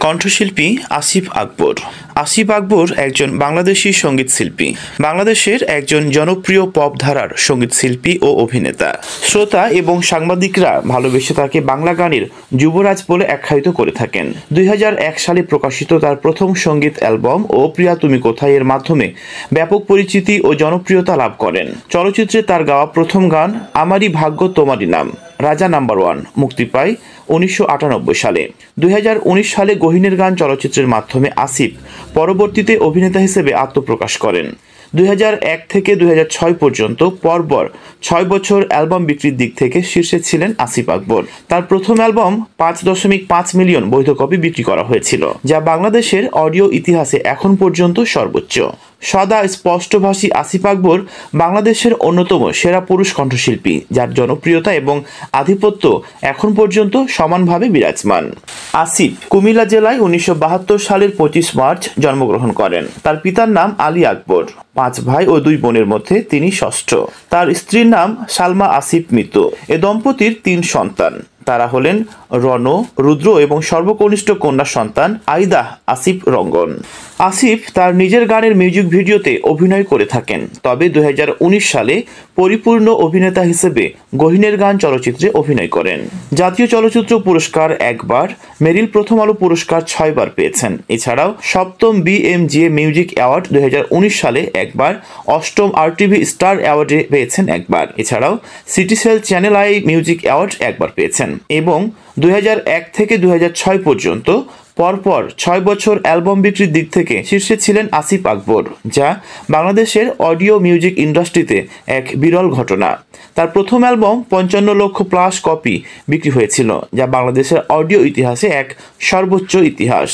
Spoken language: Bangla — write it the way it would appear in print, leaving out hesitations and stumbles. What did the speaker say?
কণ্ঠশিল্পী আসিফ আকবর। আসিফ আকবর একজন বাংলাদেশি সঙ্গীত শিল্পী, বাংলাদেশের একজন জনপ্রিয় পপ ধারার সঙ্গীত শিল্পী ও অভিনেতা। শ্রোতা এবং সাংবাদিকরা ভালোবেসে তাকে বাংলা গানের যুবরাজ বলে আখ্যায়িত করে থাকেন। 2001 সালে প্রকাশিত তার প্রথম সঙ্গীত অ্যালবাম ও প্রিয়া তুমি কোথায় এর মাধ্যমে ব্যাপক পরিচিতি ও জনপ্রিয়তা লাভ করেন। চলচ্চিত্রে তার গাওয়া প্রথম গান আমারই ভাগ্য তোমারই নাম রাজা নাম্বার 1 মুক্তি পায় 1998 সালে। 2019 সালে গহীনের গান চলচ্চিত্রের মাধ্যমে আসিফ পরবর্তীতে অভিনেতা হিসেবে আত্মপ্রকাশ করেন। 2001 থেকে 2006 পর্যন্ত পরপর 6 বছর অ্যালবাম বিক্রির দিক থেকে শীর্ষে ছিলেন আসিফ আকবর। তার প্রথম অ্যালবাম 5.5 মিলিয়ন বৈধ কপি বিক্রি করা হয়েছিল, যা বাংলাদেশের অডিও ইতিহাসে এখন পর্যন্ত সর্বোচ্চ। সদা স্পষ্টভাষী আসিফ আকবর বাংলাদেশের অন্যতম সেরা পুরুষ কণ্ঠশিল্পী, যার জনপ্রিয়তা এবং আধিপত্য এখন পর্যন্ত সমানভাবে বিরাজমান। আসিফ কুমিল্লা জেলায় 1972 সালের 25 মার্চ জন্মগ্রহণ করেন। তার পিতার নাম আলী আকবর। 5 ভাই ও 2 বোনের মধ্যে তিনি ষষ্ঠ। তার স্ত্রীর নাম সালমা আসিফ মিতু। এ দম্পতির 3 সন্তান। তারা হলেন রণ, রুদ্র এবং সর্বকনিষ্ঠ কন্যা সন্তান আইদা আসিফ রঙ্গন। আসিফ তার নিজের গানের মিউজিক ভিডিওতে অভিনয় করে থাকেন, তবে 2019 সালে পরিপূর্ণ অভিনেতা হিসেবে গহীনের গান চলচ্চিত্রে অভিনয় করেন। জাতীয় চলচ্চিত্র পুরস্কার 1 বার, মেরিল প্রথম আলো পুরস্কার 6 বার পেয়েছেন। এছাড়াও 7ম BMGA মিউজিক অ্যাওয়ার্ড 2019 সালে 1 বার, 8ম RTV স্টার অ্যাওয়ার্ডে পেয়েছেন 1 বার। এছাড়াও Citycell channel I music award 1 বার পেয়েছেন এবং 2001 থেকে 2006 পর্যন্ত পরপর 6 বছর অ্যালবাম বিক্রির দিক থেকে শীর্ষে ছিলেন আসিফ আকবর, যা বাংলাদেশের অডিও মিউজিক ইন্ডাস্ট্রিতে এক বিরল ঘটনা। তার প্রথম অ্যালবাম 55 লক্ষ প্লাস কপি বিক্রি হয়েছিল, যা বাংলাদেশের অডিও ইতিহাসে এক সর্বোচ্চ ইতিহাস।